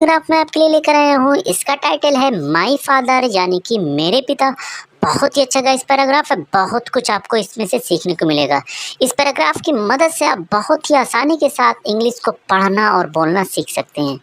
Paragraph मैं आपके लिए लेकर आया हूँ। इसका टाइटल है माई फादर यानी कि मेरे पिता। बहुत ही अच्छा गाइस पैराग्राफ है, बहुत कुछ आपको इसमें से सीखने को मिलेगा। इस पैराग्राफ की मदद से आप बहुत ही आसानी के साथ इंग्लिश को पढ़ना और बोलना सीख सकते हैं।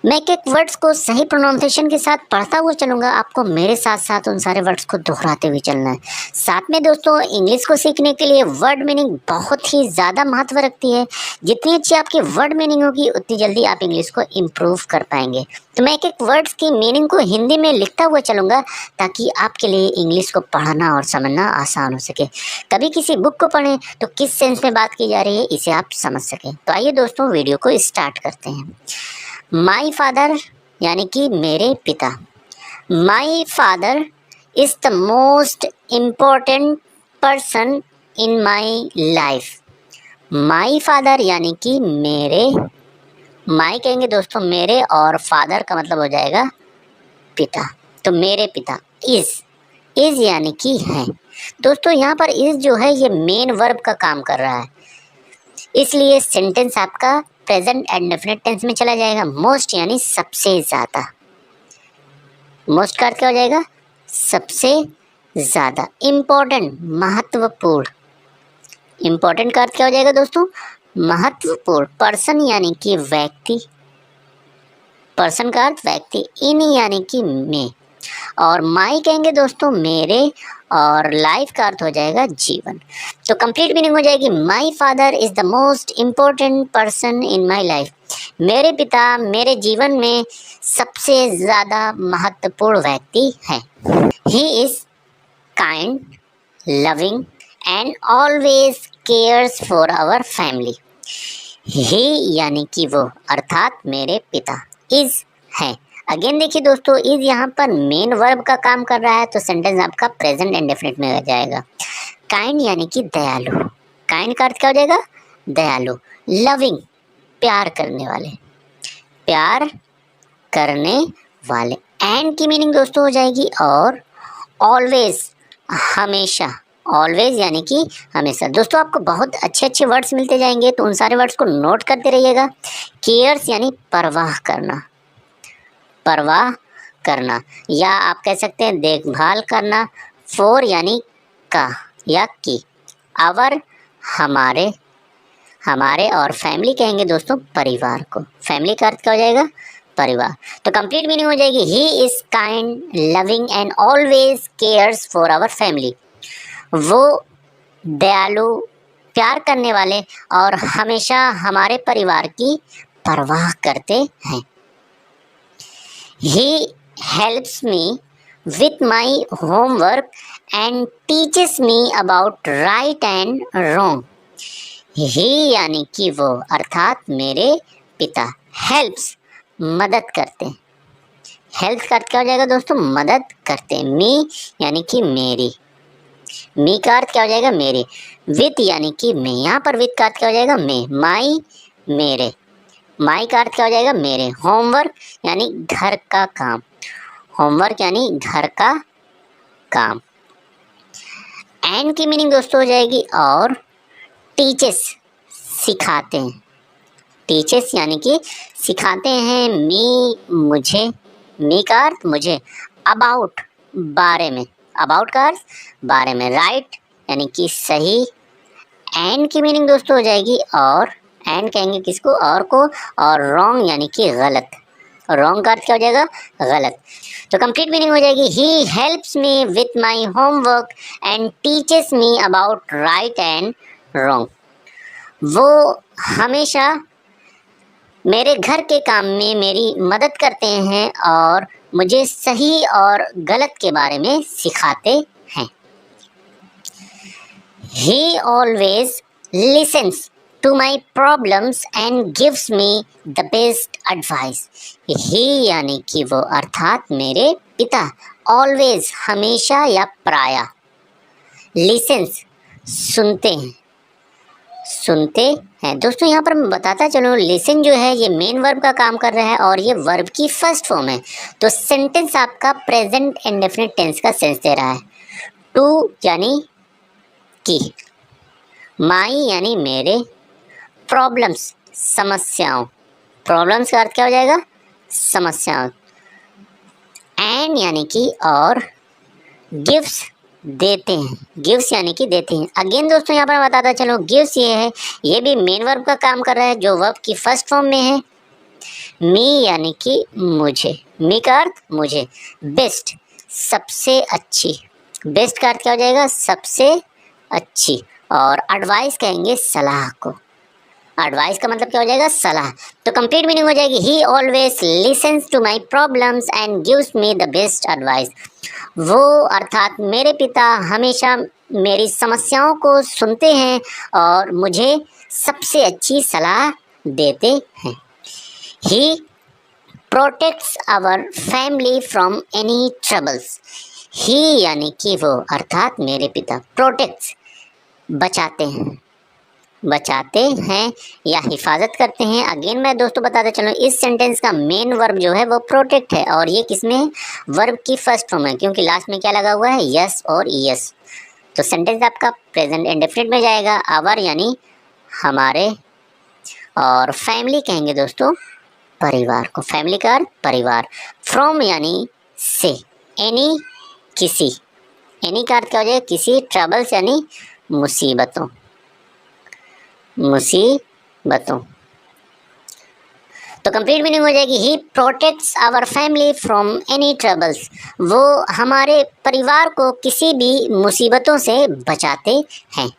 मैं एक एक वर्ड्स को सही प्रोनाउंसिएशन के साथ पढ़ता हुआ चलूंगा, आपको मेरे साथ साथ उन सारे वर्ड्स को दोहराते हुए चलना है। साथ में दोस्तों, इंग्लिश को सीखने के लिए वर्ड मीनिंग बहुत ही ज़्यादा महत्व रखती है। जितनी अच्छी आपकी वर्ड मीनिंग होगी उतनी जल्दी आप इंग्लिश को इम्प्रूव कर पाएंगे। तो मैं एक एक वर्ड्स की मीनिंग को हिंदी में लिखता हुआ चलूंगा ताकि आपके लिए इंग्लिश को पढ़ना और समझना आसान हो सके। कभी किसी बुक को पढ़ें तो किस सेंस में बात की जा रही है इसे आप समझ सकें। तो आइए दोस्तों, वीडियो को स्टार्ट करते हैं। माई फादर यानी कि मेरे पिता। माई father is the most important person in my life. My father यानी कि मेरे, माई कहेंगे दोस्तों मेरे, और फादर का मतलब हो जाएगा पिता। तो मेरे पिता। इज यानी कि है। दोस्तों यहाँ पर इज जो है ये मेन वर्ब का काम कर रहा है, इसलिए सेंटेंस आपका प्रेजेंट एंड डेफिनेट टेंस में चला जाएगा। मोस्ट यानी सबसे ज्यादा। मोस्ट का अर्थ क्या हो जाएगा? सबसे ज्यादा। इम्पोर्टेंट महत्वपूर्ण। इम्पोर्टेंट का अर्थ क्या हो जाएगा दोस्तों? महत्वपूर्ण। पर्सन यानी कि व्यक्ति। पर्सन का अर्थ व्यक्ति। इन यानी कि में। और माई कहेंगे दोस्तों मेरे, और लाइफ का अर्थ हो जाएगा जीवन। तो कंप्लीट मीनिंग हो जाएगी my father is the most important person in my life. मेरे पिता मेरे जीवन में सबसे ज़्यादा महत्वपूर्ण व्यक्ति है। He is kind, loving and always cares for our family. He यानी कि वो, अर्थात मेरे पिता। इज है। अगेन देखिए दोस्तों, इज यहाँ पर मेन वर्ब का काम कर रहा है, तो सेंटेंस आपका प्रेजेंट इंडेफिनिट में हो जाएगा। काइंड यानी कि दयालु। काइंड का अर्थ क्या हो जाएगा? दयालु। लविंग प्यार करने वाले। प्यार करने वाले। एंड की मीनिंग दोस्तों हो जाएगी और। ऑलवेज हमेशा। ऑलवेज यानी कि हमेशा। दोस्तों आपको बहुत अच्छे अच्छे वर्ड्स मिलते जाएंगे, तो उन सारे वर्ड्स को नोट करते रहिएगा। केयर्स यानी परवाह करना। परवाह करना, या आप कह सकते हैं देखभाल करना। फॉर यानी का या की। आवर हमारे। हमारे और फैमिली कहेंगे दोस्तों परिवार को। फैमिली का अर्थ क्या हो जाएगा? परिवार। तो कंप्लीट मीनिंग हो जाएगी he is kind, loving and always cares for our family. वो दयालु, प्यार करने वाले और हमेशा हमारे परिवार की परवाह करते हैं। He helps me with my homework and teaches me about right and wrong. He यानी कि वो, अर्थात मेरे पिता। Helps मदद करते। Help का अर्थ क्या हो जाएगा दोस्तों? मदद करते। Me यानी कि मेरी। Me का अर्थ क्या हो जाएगा? मेरे। With यानी कि मैं। यहाँ पर with का अर्थ क्या हो जाएगा? मैं। My मेरे। माई का अर्थ क्या हो जाएगा? मेरे। होमवर्क यानी घर का काम। होमवर्क यानी घर का काम। एंड की मीनिंग दोस्तों हो जाएगी और। टीचेस सिखाते हैं। टीचेस यानी कि सिखाते हैं। मी मुझे। मी का अर्थ मुझे। अबाउट बारे में। अबाउट का अर्थ बारे में। राइट यानी कि सही। एंड की मीनिंग दोस्तों हो जाएगी और। एंड कहेंगे किसको? और को। और रॉन्ग यानी कि गलत। रॉन्ग का अर्थ क्या हो जाएगा? गलत। तो कंप्लीट मीनिंग हो जाएगी he helps me with my homework and teaches me about right and wrong. वो हमेशा मेरे घर के काम में मेरी मदद करते हैं और मुझे सही और गलत के बारे में सिखाते हैं। He always listens to my problems and gives me the best advice. He यानी कि वो, अर्थात मेरे पिता। Always हमेशा या प्रायः। Listens सुनते हैं। सुनते हैं। दोस्तों यहाँ पर मैं बताता चलूँ, लिसन जो है ये मेन वर्ब का काम कर रहा है और ये वर्ब की फर्स्ट फॉर्म है, तो सेंटेंस आपका प्रेजेंट इंडेफिनिट टेंस का सेंस दे रहा है। टू यानी कि। माई यानी मेरे। प्रॉब्लम्स समस्याओं। प्रॉब्लम्स का अर्थ क्या हो जाएगा? समस्याओं, एंड यानी कि और, गिव्स देते हैं, गिव्स यानी कि देते हैं। अगेन दोस्तों यहाँ पर बताता चलो, गिव्स ये है, ये भी मेन वर्ब का काम कर रहा है जो वर्ब की फर्स्ट फॉर्म में है। मी यानी कि मुझे, मी का अर्थ मुझे, बेस्ट सबसे अच्छी, बेस्ट का अर्थ क्या हो जाएगा, सबसे अच्छी, और एडवाइस कहेंगे सलाह को, एडवाइस का मतलब क्या हो जाएगा, सलाह। तो कंप्लीट मीनिंग हो जाएगी, he always listens to my problems and gives me the best advice. वो अर्थात मेरे पिता हमेशा मेरी समस्याओं को सुनते हैं और मुझे सबसे अच्छी सलाह देते हैं। He protects our family from any troubles. He यानी कि वो अर्थात मेरे पिता, प्रोटेक्ट्स बचाते हैं, बचाते हैं या हिफाजत करते हैं। अगेन मैं दोस्तों बताते चलूँ, इस सेंटेंस का मेन वर्ब जो है वो प्रोटेक्ट है, और ये किसमें है, वर्ब की फर्स्ट फॉर्म है, क्योंकि लास्ट में क्या लगा हुआ है, यस और ईएस। तो सेंटेंस आपका प्रेजेंट इंडेफिनिट में जाएगा। आवर यानी हमारे, और फैमिली कहेंगे दोस्तों परिवार को, फैमिली का अर्थ परिवार। फ्रॉम यानी से, एनी किसी, एनी का अर्थ क्या हो जाएगा, किसी, ट्रबल्स यानी मुसीबतों, मुसीबतों। तो कंप्लीट मीनिंग हो जाएगी, he protects our family from any troubles. वो हमारे परिवार को किसी भी मुसीबतों से बचाते हैं।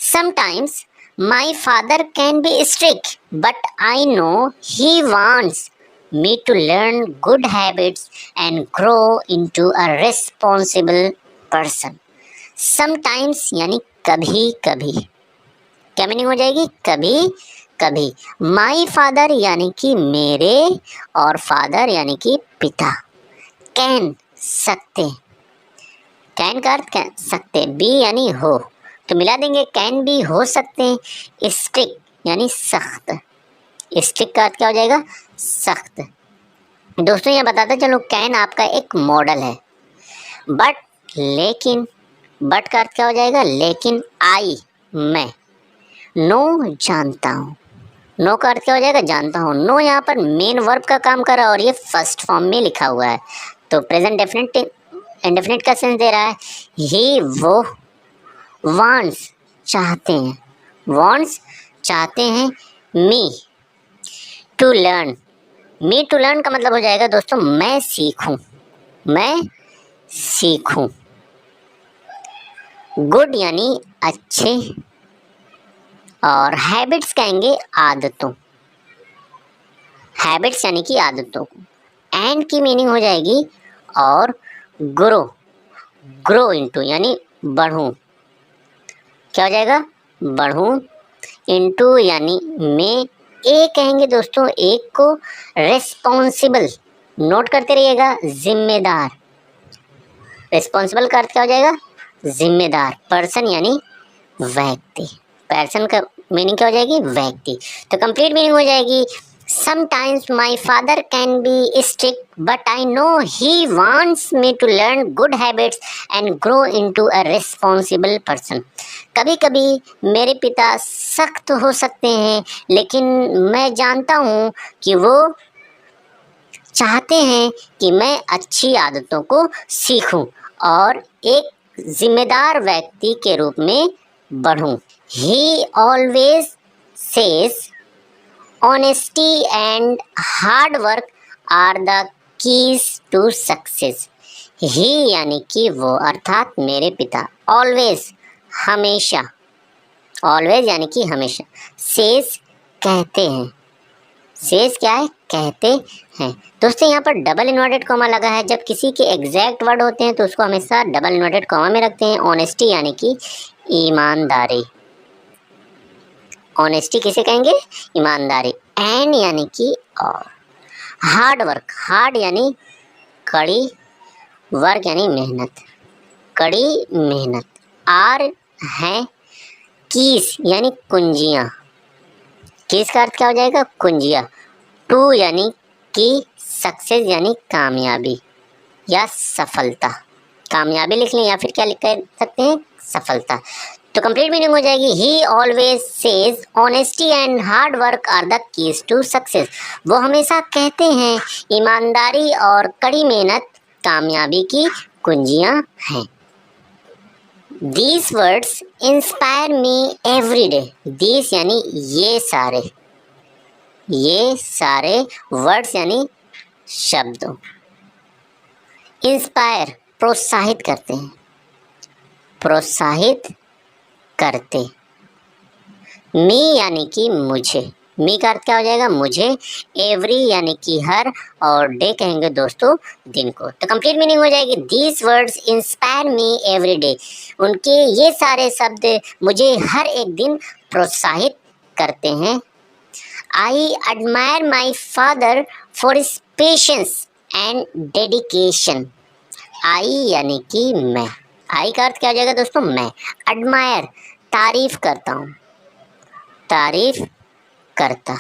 Sometimes my father can be strict but I know he wants me to learn good habits and grow into a responsible person. Sometimes यानी कभी कभी, क्या मीनिंग हो जाएगी, कभी कभी। माई फादर यानी कि मेरे, और फादर यानी कि पिता। कैन सकते, कैन का अर्थ क्या, सकते, बी यानी हो, तो मिला देंगे, कैन भी हो सकते हैं। स्ट्रिक्ट यानी सख्त, स्ट्रिक्ट का अर्थ क्या हो जाएगा, सख्त। दोस्तों ये बताते चलो, कैन आपका एक मॉडल है, बट लेकिन, बट का अर्थ क्या हो जाएगा, लेकिन, आई मैं, नो जानता हूँ, नो का अर्थ क्या हो जाएगा, जानता हूँ। नो यहाँ पर मेन वर्ब का काम कर रहा है और ये फर्स्ट फॉर्म में लिखा हुआ है, तो प्रेजेंट डेफिनेट इंडेफिनिट का सेंस दे रहा है। ही वो, वांट्स चाहते हैं, वांट्स चाहते हैं, me to learn, me to learn का मतलब हो जाएगा दोस्तों मैं सीखूं, मैं सीखूं। गुड यानी अच्छे, और हैबिट्स कहेंगे आदतों, हैबिट्स यानी कि आदतों को। एंड की मीनिंग हो जाएगी और, ग्रो, ग्रो इनटू यानी बढ़ूं, क्या हो जाएगा, बढ़ूं, इनटू यानी में। एक कहेंगे दोस्तों, एक को रेस्पॉन्सिबल, नोट करते रहिएगा, जिम्मेदार, रेस्पॉन्सिबल का अर्थ क्या हो जाएगा, जिम्मेदार। पर्सन यानी व्यक्ति, पर्सन का मीनिंग क्या हो जाएगी, व्यक्ति। तो कंप्लीट मीनिंग हो जाएगी, sometimes my father can be strict but I know he wants me to learn good habits and grow into a responsible person. कभी कभी मेरे पिता सख्त हो सकते हैं, लेकिन मैं जानता हूँ कि वो चाहते हैं कि मैं अच्छी आदतों को सीखूं और एक जिम्मेदार व्यक्ति के रूप में बढ़ूं। He always says honesty and hard work are the keys to success. He यानी कि वो अर्थात मेरे पिता, always हमेशा, always यानी कि हमेशा, says कहते हैं, सेज क्या है, कहते हैं। दोस्तों यहाँ पर डबल इन्वर्टेड कॉमा लगा है, जब किसी के एग्जैक्ट वर्ड होते हैं तो उसको हमेशा डबल इन्वर्टेड कॉमा में रखते हैं। ऑनेस्टी यानी कि ईमानदारी, ऑनेस्टी किसे कहेंगे, ईमानदारी। एंड यानी कि और। हार्ड वर्क, हार्ड यानी कड़ी, वर्क यानी मेहनत, कड़ी मेहनत। आर है कीज यानी कुंजियाँ, कीज का अर्थ क्या हो जाएगा, कुंजिया। टू यानी कि सक्सेस यानी कामयाबी या सफलता, कामयाबी लिख लें या फिर क्या लिख कर सकते हैं, सफलता। तो कंप्लीट मीनिंग हो जाएगी he always says honesty and hard work are the keys to success. वो हमेशा कहते हैं ईमानदारी और कड़ी मेहनत कामयाबी की कुंजियां हैं। These words inspire me every day। These यानी ये सारे वर्ड्स यानी शब्दों। इंस्पायर प्रोत्साहित करते हैं, प्रोत्साहित करते। मी यानी कि मुझे, मी का अर्थ क्या हो जाएगा मुझे, एवरी यानी कि हर, और डे कहेंगे दोस्तों दिन को। तो कंप्लीट मीनिंग हो जाएगी these words inspire me every day. उनके ये सारे शब्द मुझे हर एक दिन प्रोत्साहित करते हैं। I admire my father for his patience and dedication. I यानी कि मैं, आई का अर्थ क्या हो जाएगा दोस्तों मैं। एडमायर तारीफ करता हूँ, तारीफ करता,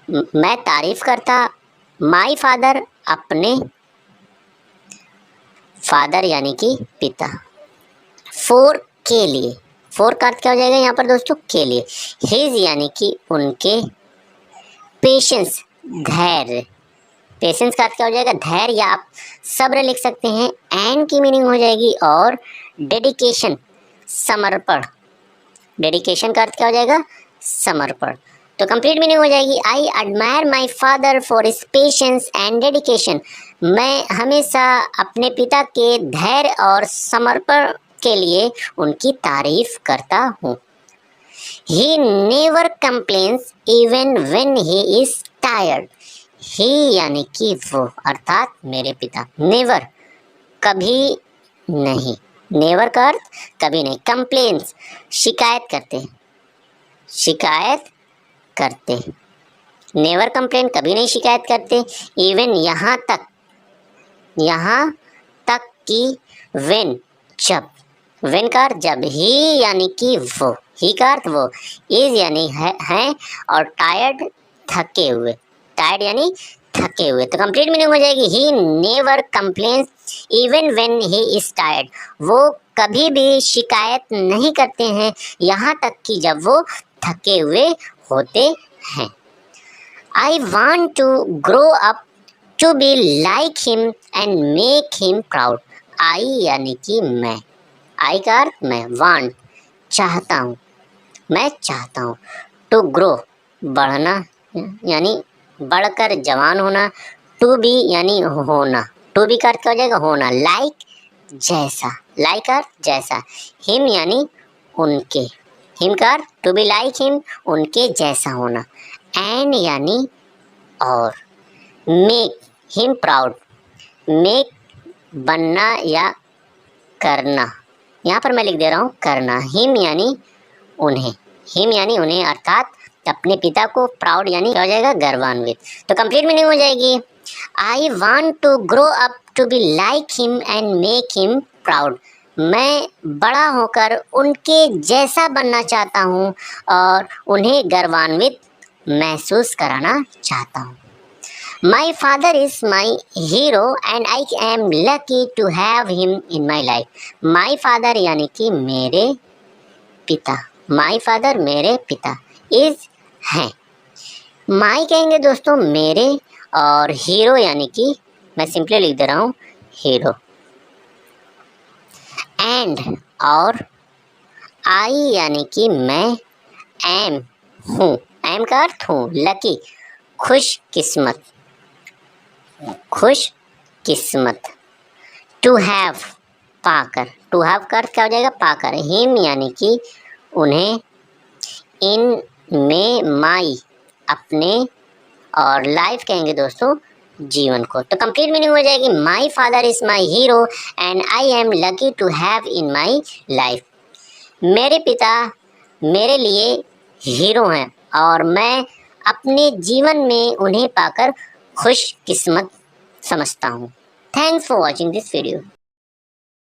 मैं तारीफ करता माई फादर अपने, फादर यानी कि पिता, फोर के लिए, फोर का अर्थ क्या हो जाएगा यहाँ पर दोस्तों के लिए। हिज यानी कि उनके, पेशेंस धैर्य, पेशेंस का अर्थ क्या हो जाएगा धैर्य या आप सब्र लिख सकते हैं। एंड की मीनिंग हो जाएगी और, डेडिकेशन समर्पण, डेडिकेशन का अर्थ क्या हो जाएगा समर्पण। तो कंप्लीट मीनिंग हो जाएगी आई admire my father for his patience and dedication. मैं हमेशा अपने पिता के धैर्य और समर्पण के लिए उनकी तारीफ करता हूँ। He never complains even when he is tired. He यानी कि वो, अर्थात मेरे पिता, नेवर कभी नहीं, नेवर का अर्थ कभी नहीं, कंप्लेन्स शिकायत करते, शिकायत करते, नेवर कंप्लेन कभी नहीं शिकायत करते। इवन यहाँ तक कि व्हेन जब, व्हेन का अर्थ जब, ही यानी कि वो, ही का अर्थ वो, इज यानी है और टायर्ड थके हुए, टायर्ड यानी थके हुए। तो कंप्लीट मीनिंग हो जाएगी he never complains even when he is tired. वो कभी भी शिकायत नहीं करते हैं यहाँ तक कि जब वो थके हुए होते हैं। I want to grow up to be like him and make him proud. I यानी कि मैं, आई का अर्थ मैं, वांट चाहता हूँ, मैं चाहता हूँ। टू ग्रो बढ़ना यानी बढ़कर जवान होना, टू बी यानी होना, टू बी का अर्थ क्या हो जाएगा होना, लाइक जैसा, लाइक अर्थ जैसा, हिम यानी उनके, हिम का अर्थ टू बी लाइक हिम उनके जैसा होना, एंड यानी और, मेक हिम प्राउड, मेक बनना या करना, यहाँ पर मैं लिख दे रहा हूँ करना, हिम यानी उन्हें, हिम यानी उन्हें अर्थात अपने पिता को, प्राउड यानी क्या हो जाएगा गर्वान्वित। तो कंप्लीट मीनिंग हो जाएगी I want to grow up to be like him and make him proud. मैं बड़ा होकर उनके जैसा बनना चाहता हूँ और उन्हें गर्वान्वित महसूस कराना चाहता हूँ। My father is my hero and I am lucky to have him in my life. My father यानी कि मेरे पिता, माई फादर मेरे पिता, इज हैं, माई कहेंगे दोस्तों मेरे, और हीरो यानी कि मैं सिंपली लिख दे रहा हूँ हीरो, एंड और, आई यानी कि मैं, एम हूँ, एम का अर्थ हूँ, लकी खुश किस्मत, खुश किस्मत, टू हैव पाकर, टू हैव का अर्थ क्या हो जाएगा पाकर, हिम यानी कि उन्हें, इन में माई अपने, और लाइफ कहेंगे दोस्तों जीवन को। तो कंप्लीट मीनिंग हो जाएगी my father is my hero and I am lucky to have in my life. मेरे पिता मेरे लिए हीरो हैं और मैं अपने जीवन में उन्हें पाकर खुश किस्मत समझता हूँ। Thanks for watching this video.